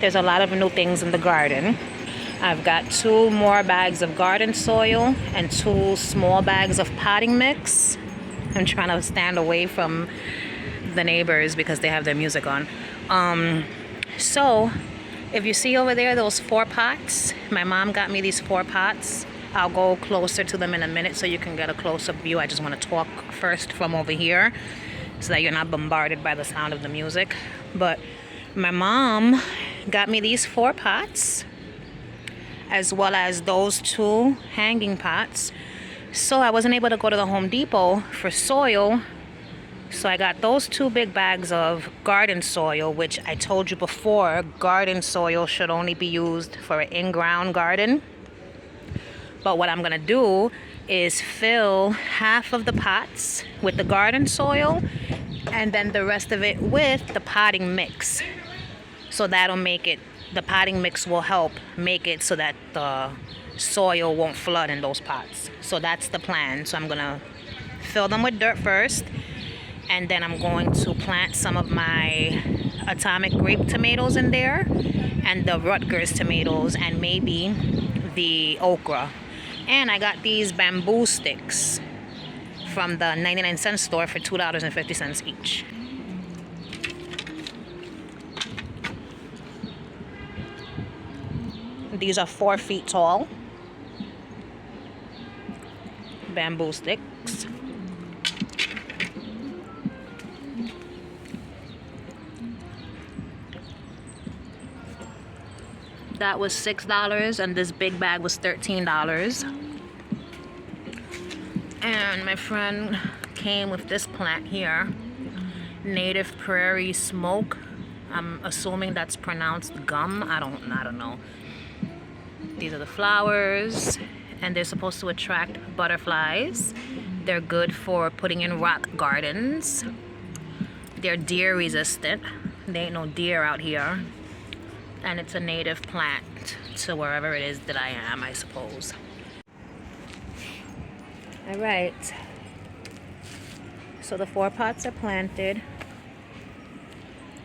There's a lot of new things in the garden. I've got 2 more bags of garden soil and 2 small bags of potting mix. I'm trying to stand away from the neighbors because they have their music on. So if you see over there those 4 pots, my mom got me these 4 pots. I'll go closer to them in a minute so you can get a close-up view. I just want to talk first from over here so that you're not bombarded by the sound of the music. But my mom got me these 4 pots as well as those 2 hanging pots. So I wasn't able to go to the Home Depot for soil. So I got those 2 big bags of garden soil, which I told you before, garden soil should only be used for an in-ground garden. But what I'm gonna do is fill half of the pots with the garden soil and then the rest of it with the potting mix. So that'll make it, the potting mix will help make it so that the soil won't flood in those pots. So that's the plan. So I'm gonna fill them with dirt first, and then I'm going to plant some of my atomic grape tomatoes in there and the Rutgers tomatoes and maybe the okra. And I got these bamboo sticks from the 99-cent store for $2.50 each. These are 4 feet tall bamboo sticks. That was $6 and this big bag was $13. And my friend came with this plant here, native prairie smoke. I'm assuming that's pronounced gum. I don't know. These are the flowers, and they're supposed to attract butterflies. They're good for putting in rock gardens. They're deer resistant. There ain't no deer out here. And it's a native plant to wherever it is that I am, I suppose. All right. So the 4 pots are planted.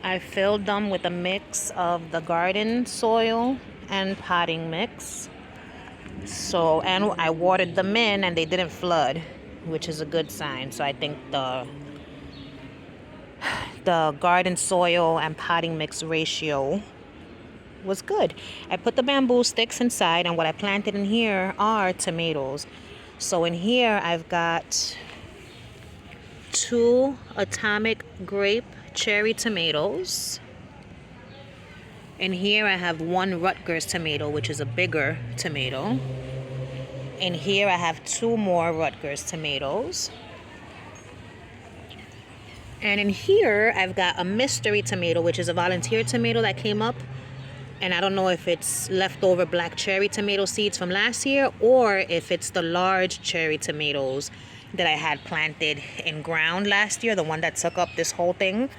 I filled them with a mix of the garden soil and potting mix. So, and I watered them in and they didn't flood, which is a good sign. So I think the garden soil and potting mix ratio was good. I put the bamboo sticks inside, and what I planted in here are tomatoes. So in here I've got 2 atomic grape cherry tomatoes. In here I have 1 Rutgers tomato, which is a bigger tomato. In here I have 2 more Rutgers tomatoes. And in here I've got a mystery tomato, which is a volunteer tomato that came up. And I don't know if it's leftover black cherry tomato seeds from last year or if it's the large cherry tomatoes that I had planted in ground last year, the one that took up this whole thing.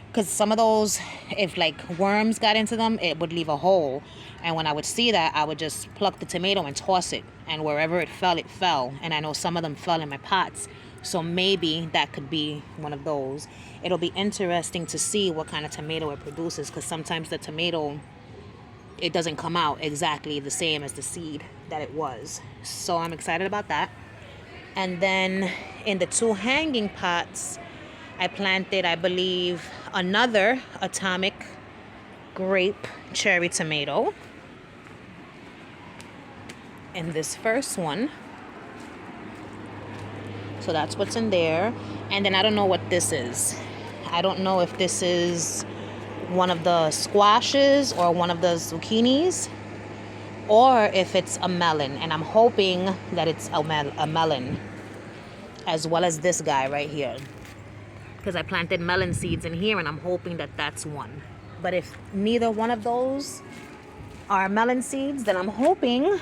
Because some of those, if like worms got into them, it would leave a hole. And when I would see that, I would just pluck the tomato and toss it. And wherever it fell, it fell. And I know some of them fell in my pots. So maybe that could be one of those. It'll be interesting to see what kind of tomato it produces, because sometimes the tomato, it doesn't come out exactly the same as the seed that it was. So I'm excited about that. And then in the 2 hanging pots, I planted, I believe, another atomic grape cherry tomato in this first one. So that's what's in there. And then I don't know what this is. I don't know if this is one of the squashes or one of the zucchinis, or if it's a melon. And I'm hoping that it's a melon, as well as this guy right here, because I planted melon seeds in here, and I'm hoping that that's one. But if neither one of those are melon seeds, then I'm hoping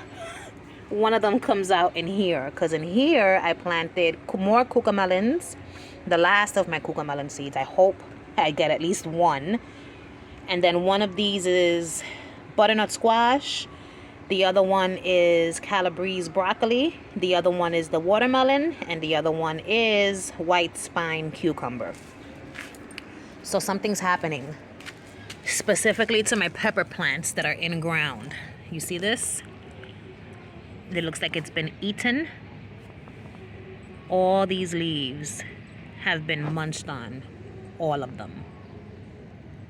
one of them comes out in here, because in here I planted more cucamelons, the last of my cucamelon seeds. I hope I get at least one. And then one of these is butternut squash. The other one is Calabrese broccoli. The other one is the watermelon. And the other one is white spine cucumber. So something's happening. specifically to my pepper plants that are in ground. You see this? It looks like it's been eaten. All these leaves have been munched on, all of them,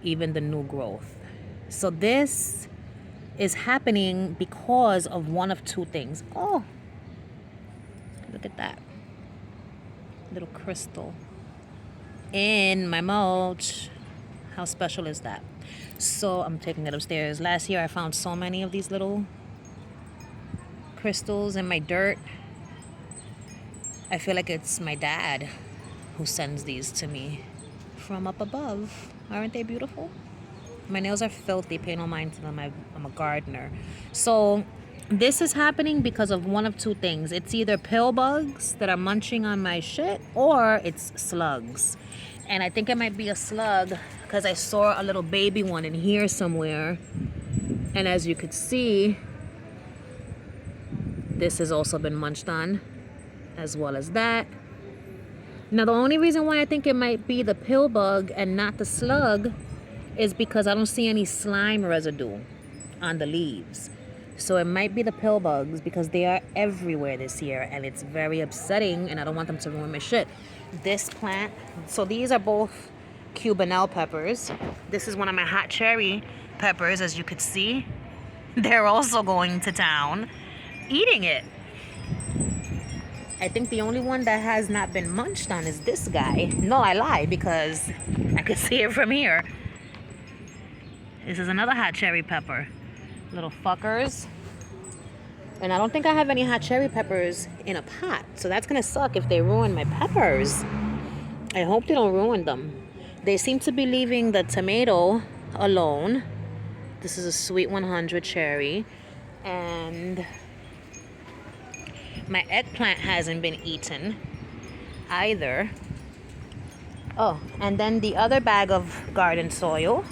even the new growth. So this is happening because of one of two things. Oh, look at that little crystal in my mulch. How special is that? So I'm taking it upstairs. Last year I found so many of these little crystals in my dirt. I feel like it's my dad who sends these to me from up above. Aren't they beautiful? My nails are filthy. Pay no mind to them. I'm a gardener. So this is happening because of one of two things. It's either pill bugs that are munching on my shit, or it's slugs. And I think it might be a slug because I saw a little baby one in here somewhere. And as you could see, this has also been munched on, as well as that. Now the only reason why I think it might be the pill bug and not the slug is because I don't see any slime residue on the leaves. So it might be the pill bugs because they are everywhere this year, and it's very upsetting, and I don't want them to ruin my shit. This plant, so these are both Cubanelle peppers. This is one of my hot cherry peppers, as you could see. They're also going to town, eating it. I think the only one that has not been munched on is this guy. No, I lie, because I could see it from here. This is another hot cherry pepper. Little fuckers. And I don't think I have any hot cherry peppers in a pot. So that's gonna suck if they ruin my peppers. I hope they don't ruin them. They seem to be leaving the tomato alone. This is a sweet 100 cherry. And my eggplant hasn't been eaten either. Oh, and then the other bag of garden soil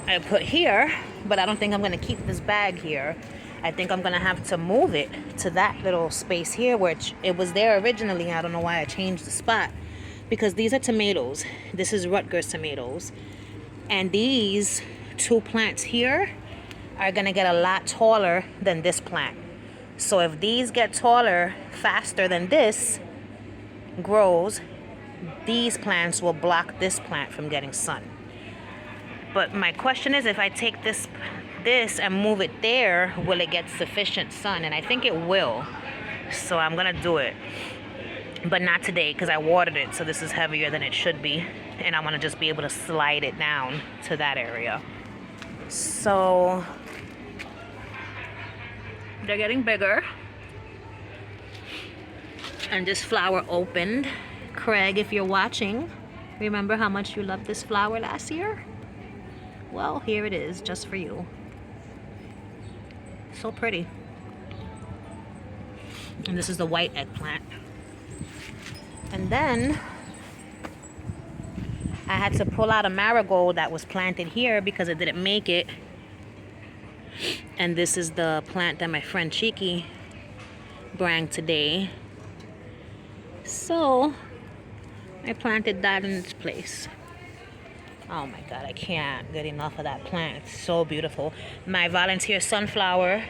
I put here, but I don't think I'm gonna keep this bag here. I think I'm gonna have to move it to that little space here, which it was there originally. I don't know why I changed the spot, because these are tomatoes. This is Rutgers tomatoes. And these two plants here are gonna get a lot taller than this plant. So if these get taller faster than this grows, these plants will block this plant from getting sun. But my question is, if I take this and move it there, will it get sufficient sun? And I think it will. So I'm gonna do it. But not today, because I watered it, so this is heavier than it should be. And I wanna just be able to slide it down to that area. So they're getting bigger. And this flower opened. Craig, if you're watching, remember how much you loved this flower last year? Well, here it is, just for you. So pretty. And this is the white eggplant. And then I had to pull out a marigold that was planted here because it didn't make it. And this is the plant that my friend Cheeky brought today. So I planted that in its place. Oh my God, I can't get enough of that plant. It's so beautiful. My volunteer sunflower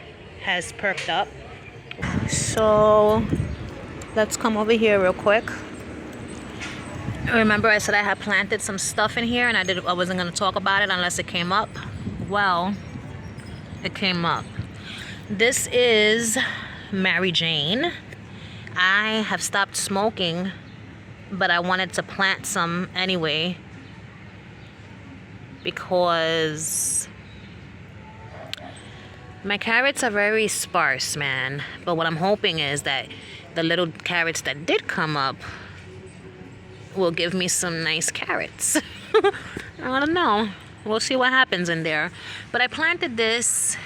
has perked up. So let's come over here real quick. Remember I said I had planted some stuff in here and I wasn't gonna talk about it unless it came up. Well, it came up. This is Mary Jane. I have stopped smoking, but I wanted to plant some anyway, because my carrots are very sparse, man. But what I'm hoping is that the little carrots that did come up will give me some nice carrots. I don't know. We'll see what happens in there. But I planted this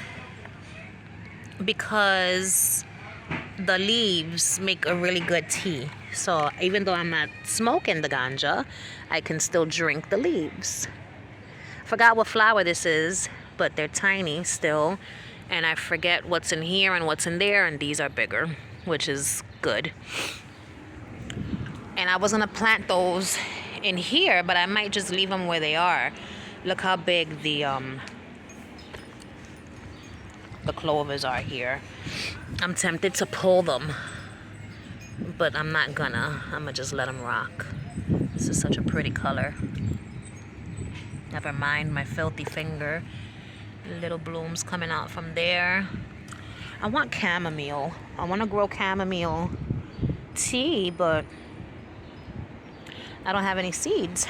because the leaves make a really good tea. So even though I'm not smoking the ganja, I can still drink the leaves. Forgot what flower this is, but they're tiny still, and I forget what's in here and what's in there, and these are bigger, which is good. And I was gonna plant those in here, but I might just leave them where they are. Look how big the clovers are here. I'm tempted to pull them, but I'm not gonna. I'm gonna just let them rock. This is such a pretty color. Never mind my filthy finger. Little blooms coming out from there. I want chamomile. I want to grow chamomile tea, but I don't have any seeds.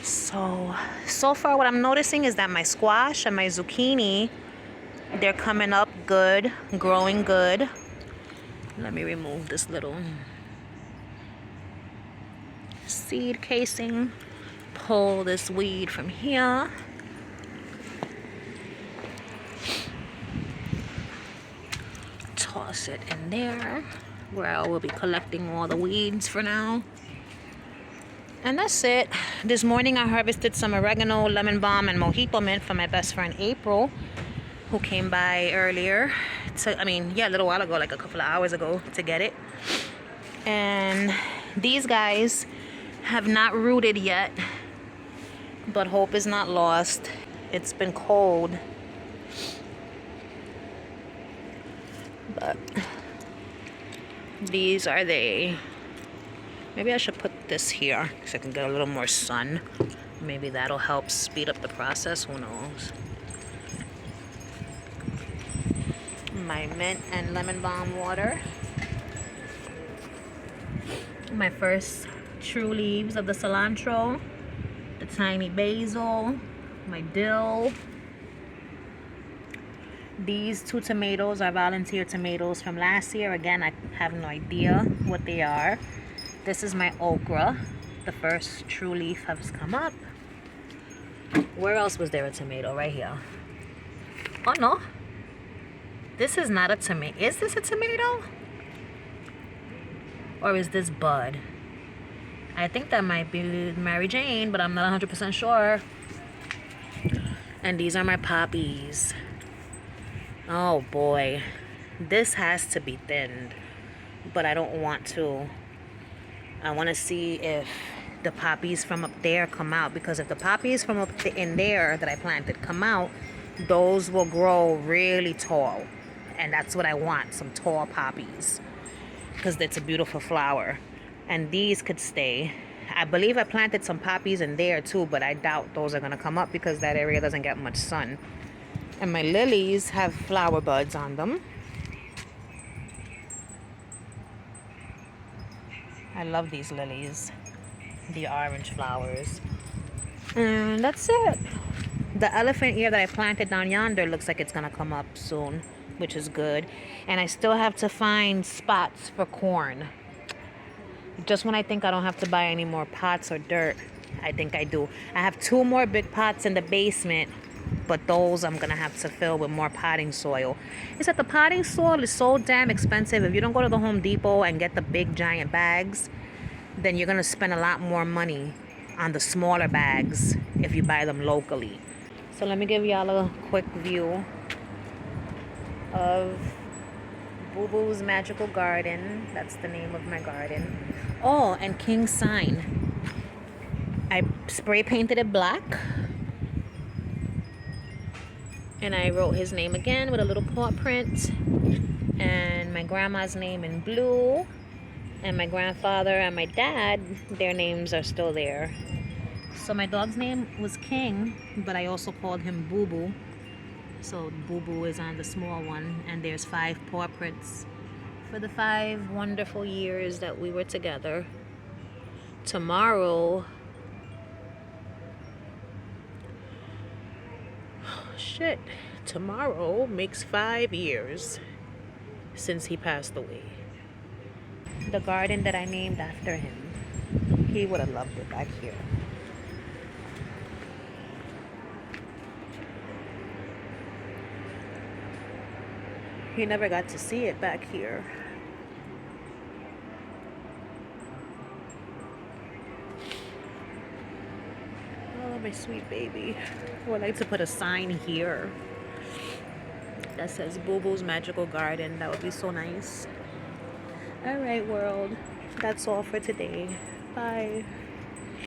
So far what I'm noticing is that my squash and my zucchini, they're coming up good, growing good. Let me remove this little seed casing. Pull this weed from here. Toss it in there, where I will be collecting all the weeds for now. And that's it. This morning I harvested some oregano, lemon balm, and mojito mint for my best friend April, who came by earlier. A little while ago, like a couple of hours ago, to get it. And these guys have not rooted yet, but hope is not lost. It's been cold, but these are they. Maybe I should put this here so I can get a little more sun. Maybe that'll help speed up the process. Who knows? My mint and lemon balm water. My first true leaves of the cilantro. The tiny basil. My dill. These 2 tomatoes are volunteer tomatoes from last year. Again, I have no idea what they are. This is my okra. The first true leaf has come up. Where else was there a tomato? Right here. Oh no. This is not a tomato. Is this a tomato? Or is this bud? I think that might be Mary Jane, but I'm not 100% sure. And these are my poppies. Oh boy. This has to be thinned, but I don't want to. I want to see if the poppies from up there come out, because if the poppies from up in there that I planted come out, those will grow really tall, and that's what I want, some tall poppies, because it's a beautiful flower. And these could stay. I believe I planted some poppies in there too, but I doubt those are going to come up because that area doesn't get much sun. And my lilies have flower buds on them. I love these lilies, the orange flowers. And that's it. The elephant ear that I planted down yonder looks like it's gonna come up soon, which is good. And I still have to find spots for corn. Just when I think I don't have to buy any more pots or dirt, I think I do. I have 2 more big pots in the basement, but those I'm gonna have to fill with more potting soil. It's that the potting soil is so damn expensive. If you don't go to the Home Depot and get the big giant bags, then you're gonna spend a lot more money on the smaller bags if you buy them locally. So let me give y'all a quick view of BooBoo's Magical Garden. That's the name of my garden. Oh, and King's sign. I spray painted it black. And I wrote his name again with a little paw print. And my grandma's name in blue. And my grandfather and my dad, their names are still there. So my dog's name was King, but I also called him BooBoo. So BooBoo is on the small one. And there's 5 paw prints for the 5 wonderful years that we were together. Tomorrow... Shit, tomorrow makes 5 years since he passed away. The garden that I named after him, he would have loved it back here. He never got to see it back here. Oh, my sweet baby. I would like to put a sign here that says BooBoo's Magical Garden. That would be so nice. Alright, world. That's all for today. Bye.